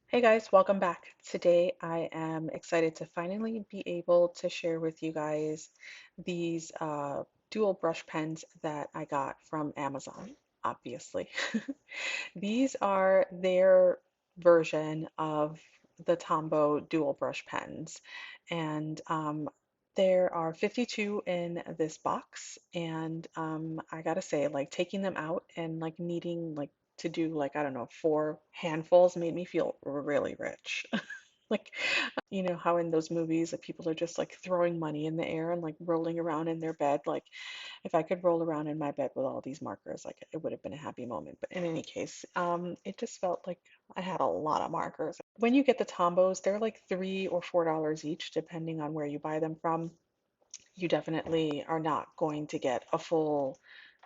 Hey guys, welcome back. Today I am excited to finally be able to share with you guys these dual brush pens that I got from Amazon, obviously. These are their version of the Tombow dual brush pens, and there are 52 in this box, and I gotta say, like taking them out and like needing like to do like I don't know, four handfuls made me feel really rich. Like, you know how in those movies that people are just like throwing money in the air and like rolling around in their bed. Like, if I could roll around in my bed with all these markers, like it would have been a happy moment. But in any case, it just felt like I had a lot of markers. When you get the Tombows, they're like $3 or $4 each, depending on where you buy them from. You definitely are not going to get a full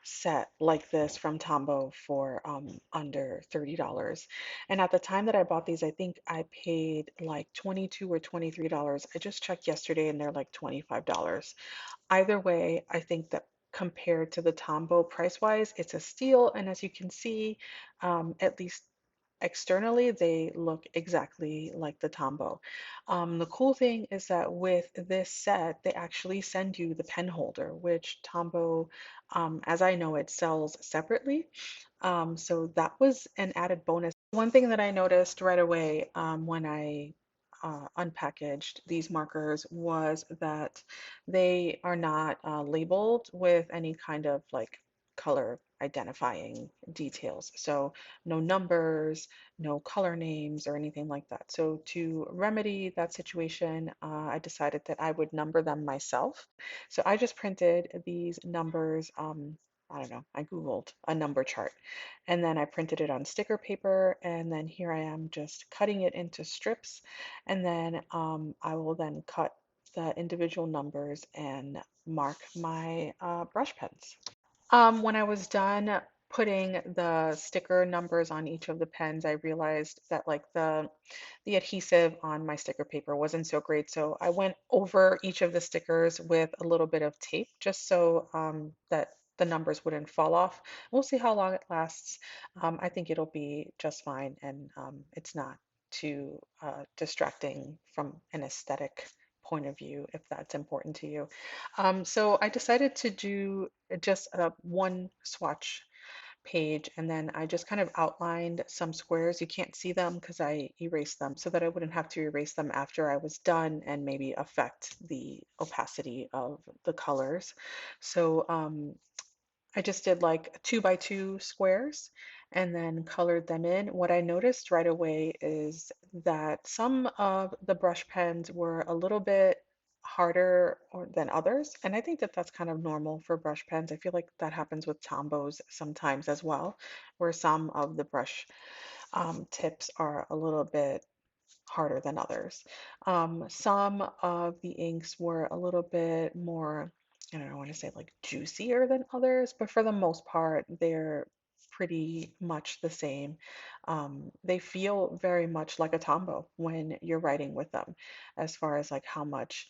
set like this from Tombow for under $30. And at the time that I bought these, I think I paid like 22 or $23. I just checked yesterday and they're like $25. Either way, I think that compared to the Tombow price wise, it's a steal. And as you can see, at least externally, they look exactly like the Tombow. The cool thing is that with this set, they actually send you the pen holder, which Tombow, as I know it, sells separately. So that was an added bonus. One thing that I noticed right away when I unpackaged these markers was that they are not labeled with any kind of like color identifying details. So no numbers, no color names or anything like that. So to remedy that situation, I decided that I would number them myself. So I just printed these numbers. I don't know, I Googled a number chart and then I printed it on sticker paper. And then here I am just cutting it into strips. And then I will then cut the individual numbers and mark my brush pens. When I was done putting the sticker numbers on each of the pens, I realized that like the adhesive on my sticker paper wasn't so great. So I went over each of the stickers with a little bit of tape just so that the numbers wouldn't fall off. We'll see how long it lasts. I think it'll be just fine, and it's not too distracting from an aesthetic point of view if that's important to you. So I decided to do just one swatch page and then I just kind of outlined some squares. You can't see them because I erased them so that I wouldn't have to erase them after I was done and maybe affect the opacity of the colors. So I just did like 2 by 2 squares and then colored them in. What I noticed right away is that some of the brush pens were a little bit harder than others. And I think that that's kind of normal for brush pens. I feel like that happens with Tombows sometimes as well, where some of the brush tips are a little bit harder than others. Some of the inks were a little bit more, I don't know, I want to say like juicier than others, but for the most part, they're pretty much the same. They feel very much like a Tombow when you're writing with them, as far as like how much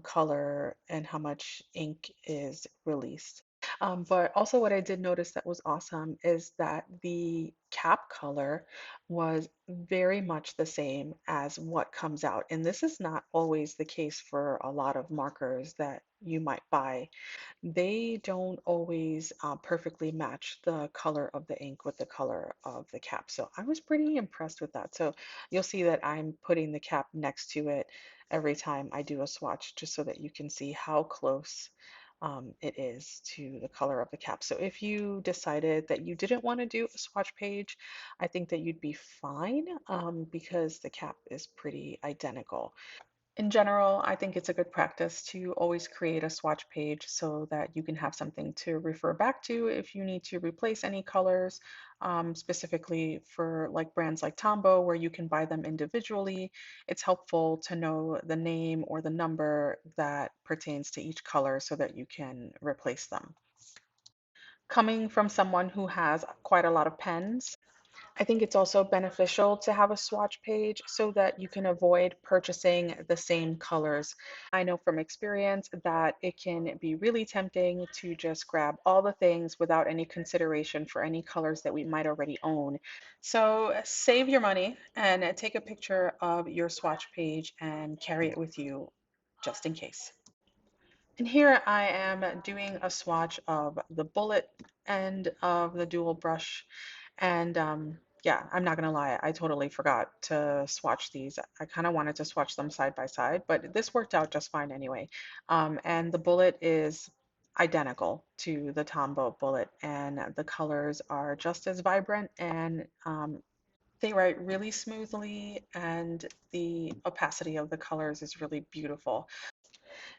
color and how much ink is released. But also, what I did notice that was awesome is that the cap color was very much the same as what comes out. And this is not always the case for a lot of markers that you might buy. They don't always perfectly match the color of the ink with the color of the cap. So I was pretty impressed with that. So you'll see that I'm putting the cap next to it every time I do a swatch, just so that you can see how close it is to the color of the cap. So if you decided that you didn't want to do a swatch page, I think that you'd be fine because the cap is pretty identical. In general, I think it's a good practice to always create a swatch page so that you can have something to refer back to if you need to replace any colors, specifically for like brands like Tombow, where you can buy them individually. It's helpful to know the name or the number that pertains to each color so that you can replace them. Coming from someone who has quite a lot of pens, I think it's also beneficial to have a swatch page so that you can avoid purchasing the same colors. I know from experience that it can be really tempting to just grab all the things without any consideration for any colors that we might already own. So save your money and take a picture of your swatch page and carry it with you just in case. And here I am doing a swatch of the bullet end of the dual brush. And yeah, I'm not gonna lie, I totally forgot to swatch these. I kind of wanted to swatch them side by side, but this worked out just fine anyway. And the bullet is identical to the Tombow bullet, and the colors are just as vibrant, and they write really smoothly, and the opacity of the colors is really beautiful.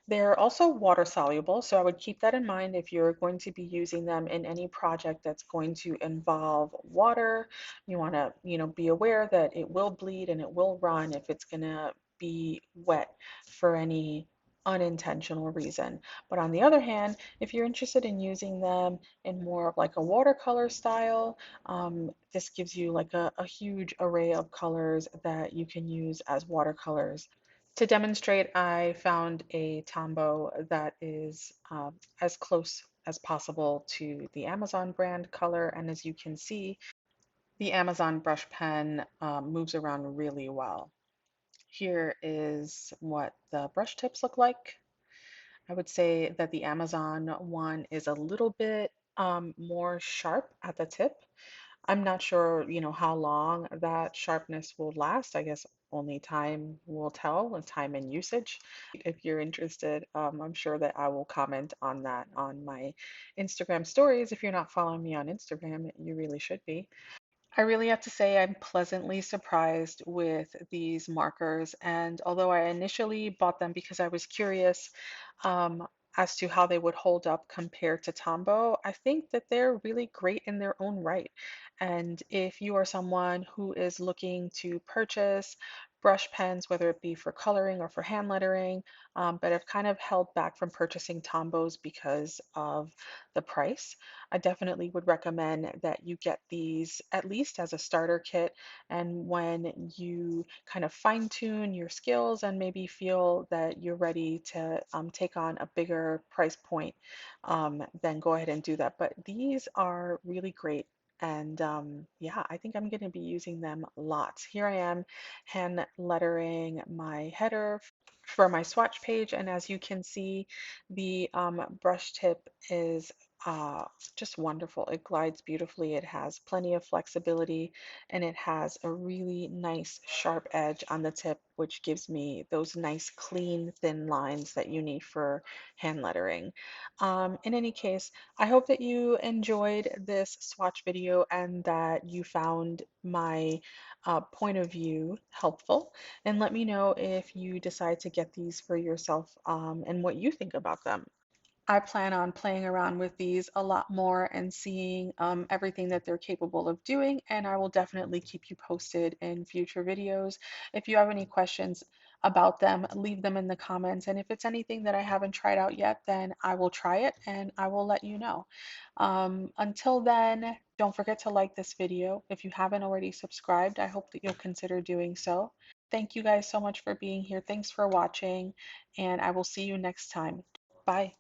They're also water soluble, so I would keep that in mind if you're going to be using them in any project that's going to involve water. You want to, be aware that it will bleed and it will run if it's going to be wet for any unintentional reason. But on the other hand, if you're interested in using them in more of like a watercolor style, this gives you like a huge array of colors that you can use as watercolors. To demonstrate, I found a Tombow that is as close as possible to the Amazon brand color. And as you can see, the Amazon brush pen moves around really well. Here is what the brush tips look like. I would say that the Amazon one is a little bit more sharp at the tip. I'm not sure, how long that sharpness will last. I guess only time will tell, and time and usage. If you're interested, I'm sure that I will comment on that on my Instagram stories. If you're not following me on Instagram, you really should be. I really have to say I'm pleasantly surprised with these markers. And although I initially bought them because I was curious as to how they would hold up compared to Tombow, I think that they're really great in their own right. And if you are someone who is looking to purchase brush pens, whether it be for coloring or for hand lettering, but have kind of held back from purchasing Tombows because of the price, I definitely would recommend that you get these at least as a starter kit. And when you kind of fine tune your skills and maybe feel that you're ready to take on a bigger price point, then go ahead and do that. But these are really great. And yeah, I think I'm going to be using them lots. Here I am hand lettering my header for my swatch page. And as you can see, the brush tip is uh, just wonderful. It glides beautifully. It has plenty of flexibility, and it has a really nice sharp edge on the tip, which gives me those nice clean thin lines that you need for hand lettering. In any case, I hope that you enjoyed this swatch video and that you found my point of view helpful. And let me know if you decide to get these for yourself, and what you think about them. I plan on playing around with these a lot more and seeing everything that they're capable of doing, and I will definitely keep you posted in future videos. If you have any questions about them, leave them in the comments, and if it's anything that I haven't tried out yet, then I will try it and I will let you know. Until then, don't forget to like this video. If you haven't already subscribed, I hope that you'll consider doing so. Thank you guys so much for being here. Thanks for watching, and I will see you next time. Bye.